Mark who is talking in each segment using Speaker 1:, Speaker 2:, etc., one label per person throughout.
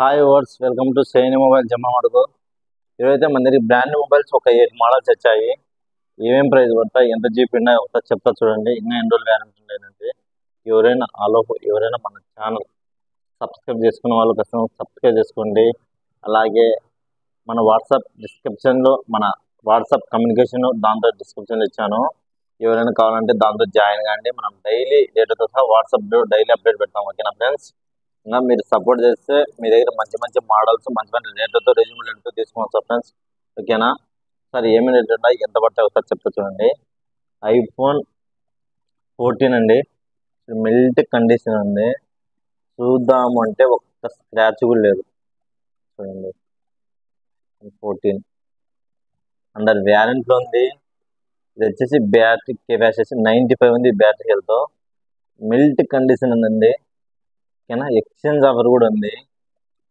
Speaker 1: Hi words welcome to Saini mobile Jammalamadugu. ఈరోజైతే మన దగ్గర బ్రాండ్ మొబైల్స్ ఒక 8 మోడల్స్ వచ్చాయి. ఏమేం ప్రైస్ పడతాయి, ఎంత జీబీ ఉన్నాయి ఒకసారి చెప్తా చూడండి. ఇంకా ఎన్ని రోజులు వ్యారంటీ ఉండేదంటే ఎవరైనా మన ఛానల్ సబ్స్క్రైబ్ చేసుకున్న వాళ్ళు ఖచ్చితంగా సబ్స్క్రైబ్ చేసుకోండి. అలాగే మన వాట్సాప్ డిస్క్రిప్షన్లో మన వాట్సాప్ కమ్యూనికేషన్ దాంతో డిస్క్రిప్షన్లో ఇచ్చాను. ఎవరైనా కావాలంటే దాంతో జాయిన్ కాండి. మనం డైలీ డేటాతో సహా వాట్సాప్లో డైలీ అప్డేట్ పెడతాం. ఓకేనా ఫ్రెండ్స్? ఇంకా మీరు సపోర్ట్ చేస్తే మీ దగ్గర మంచి మంచి మోడల్స్ మంచి మంచి రేట్లతో రీజనబుల్ రేట్తో తీసుకోవచ్చు ఫ్రెండ్స్. ఓకేనా? సార్ ఏమి రేట్ ఉన్నాయి, ఎంత పడతాయి ఒకసారి చెప్తా చూడండి. ఐఫోన్ 14 అండి, మిల్ట్ కండిషన్ ఉంది. చూద్దాము అంటే ఒక్క స్క్రాచ్ కూడా లేదు. చూడండి, 14 అండర్ వ్యారెంట్లో ఉంది. ఇది వచ్చేసి బ్యాటరీ కెపాసిటీ 95 ఉంది. బ్యాటరీ హెల్త్ మిల్ట్ కండిషన్ ఉందండి. ఓకేనా? ఎక్స్చేంజ్ ఆఫర్ కూడా ఉంది.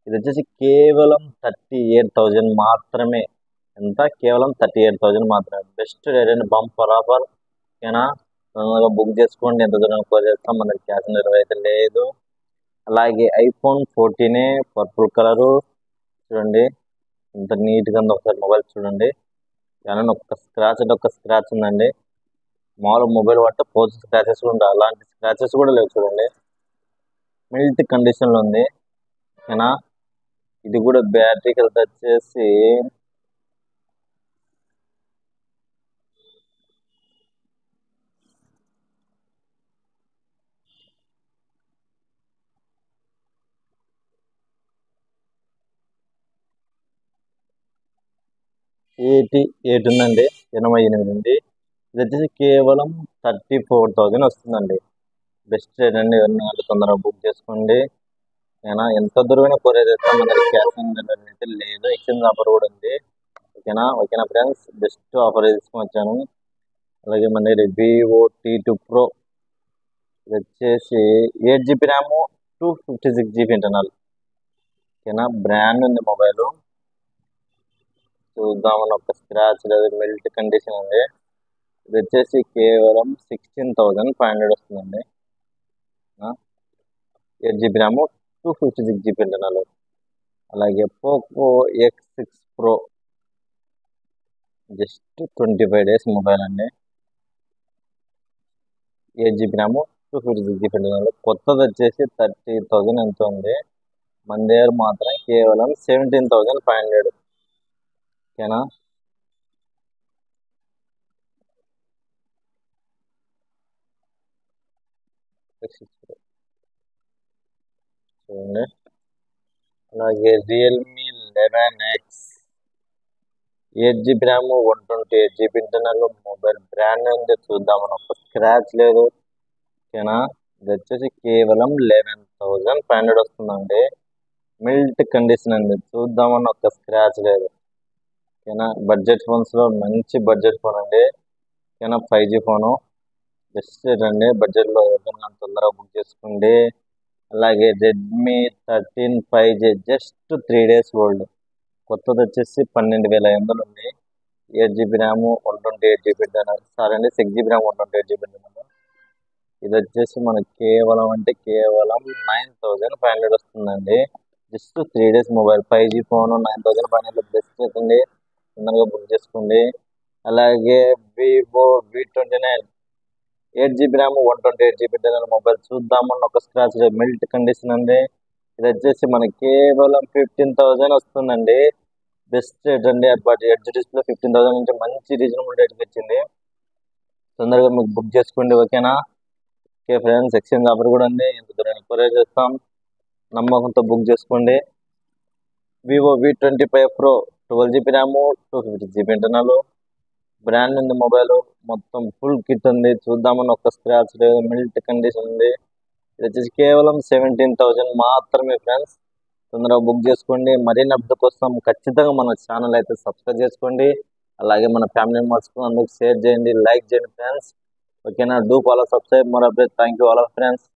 Speaker 1: ఇది వచ్చేసి కేవలం 38,000 మాత్రమే. ఎంత? కేవలం 38,000 మాత్రమే. బెస్ట్ రేట్ అండి, బంపర్ ఆఫర్. ఓకేనా? తొందరగా బుక్ చేసుకోండి. ఎంత దూరం చేస్తాం, మనకి క్యాష్ ఆన్ డెలివరీ అయితే లేదు. అలాగే ఐఫోన్ 14 పర్పుల్ కలరు. చూడండి ఇంత నీట్గా ఉంది. ఒకసారి మొబైల్ చూడండి. కానీ ఒక్క స్క్రాచ్ అంటే ఒక్క స్క్రాచ్ ఉందండి. మామూలుగా మొబైల్ పడితే పోస్ట్ స్క్రాచెస్ కూడా ఉంటాయి, అలాంటి స్క్రాచెస్ కూడా లేవు. చూడండి, మిల్ట్ కండిషన్లో ఉంది. ఓకేనా? ఇది కూడా బ్యాటరీ హెల్త్ వచ్చేసి 88 ఉందండి. 88 ఉంది. ఇది వచ్చేసి కేవలం 34,000 వస్తుందండి. బెస్ట్ రేట్ అండి. ఎవరిని తొందరగా బుక్ చేసుకోండి. ఓకేనా? ఎంత దూరమైనా కొరియర్ చేస్తాం, మన దగ్గర క్యాష్ ఆన్ డెలివరీ అయితే లేదు. ఎక్స్చేంజ్ ఆఫర్ కూడా ఉంది. ఓకేనా ఫ్రెండ్స్? బెస్ట్ ఆఫర్ తీసుకొని వచ్చాను. అలాగే మన దగ్గర వివో T2 Pro. ఇది వచ్చేసి 8GB ర్యామ్, 256GB ఇంటర్నల్. ఓకేనా? బ్రాండ్ ఉంది మొబైల్. చూద్దామని ఒక స్క్రాచ్ లేదు, మిల్ట్ కండిషన్ ఉంది. ఇది వచ్చేసి కేవలం 16,500 వస్తుందండి. 8GB RAM, 256GB internal. అలాగే Poco X6 Pro, just 25 days mobile అండి. 8GB RAM, 256GB internal. కొత్తది వచ్చేసి 30,000 ఎంత ఉంది. మన దగ్గర మాత్రం కేవలం 17,500. ఓకేనా? చూడండి. అలాగే Realme 11X, 8GB RAM, 128GB internal. Mobile brand ఉంది. చూద్దామని ఒక స్క్రాచ్ లేదు. ఓకేనా? ఇది వచ్చేసి కేవలం 11,500 వస్తుందండి. మిల్ట్ కండిషన్ అండి. చూద్దామని ఒక స్క్రాచ్ లేదు. ఓకేనా? బడ్జెట్ ఫోన్స్లో మంచి బడ్జెట్ ఫోన్ అండి. ఓకేనా? 5G ఫోను బెస్ట్ రేట్ అండి. బడ్జెట్లో ఎవరికైనా తొందరగా బుక్ చేసుకోండి. అలాగే Redmi 13 5G, just 3 days old. కొత్తది వచ్చేసి 12,500 ఉంది. 8GB RAM, 128GB internal. Sorry అండి, 6GB ర్యామ్, 128GB ఇంటర్నల్. ఇది వచ్చేసి మనకి కేవలం 9,500 వస్తుందండి. Just 3 days mobile. 5G phone 9,500 best rate అండి. తొందరగా బుక్ చేసుకోండి. అలాగే Vivo V29, 8GB RAM, 128GB internal mobile. చూద్దామన్న ఒక స్క్రాచ్ మిల్ట్ కండిషన్ అండి. ఇది వచ్చేసి మనకి కేవలం 15,000 వస్తుందండి. బెస్ట్ రేట్ అండి. బట్ ఎడ్జ్ డిస్ప్లే 15,000 నుంచి మంచి రీజనబుల్ రేట్కి వచ్చింది. తొందరగా మీకు బుక్ చేసుకోండి. ఓకేనా? ఓకే ఫ్రెండ్స్, ఎక్స్చేంజ్ ఆఫర్ కూడా ఉంది. ఎంత దూరం కొరియర్ చేస్తాం, నమ్మకంతో బుక్ చేసుకోండి. Vivo V25 Pro, 12GB RAM, 256GB internal. Brand ఉంది మొబైల్. మొత్తం ఫుల్ కిట్ ఉంది. చూద్దామని ఒక్క స్క్రాచ్ లేదు, మిల్ట్ కండిషన్ ఉంది. ఇది వచ్చేసి కేవలం 17,000 మాత్రమే ఫ్రెండ్స్. తొందరగా బుక్ చేసుకోండి. మరిన్ని అప్డేట్ కోసం ఖచ్చితంగా మన ఛానల్ అయితే సబ్స్క్రైబ్ చేసుకోండి. అలాగే మన ఫ్యామిలీ మెంబర్స్కు అందరికి షేర్ చేయండి, లైక్ చేయండి ఫ్రెండ్స్. ఓకేనా? Do follow, subscribe more update. Thank you all of friends.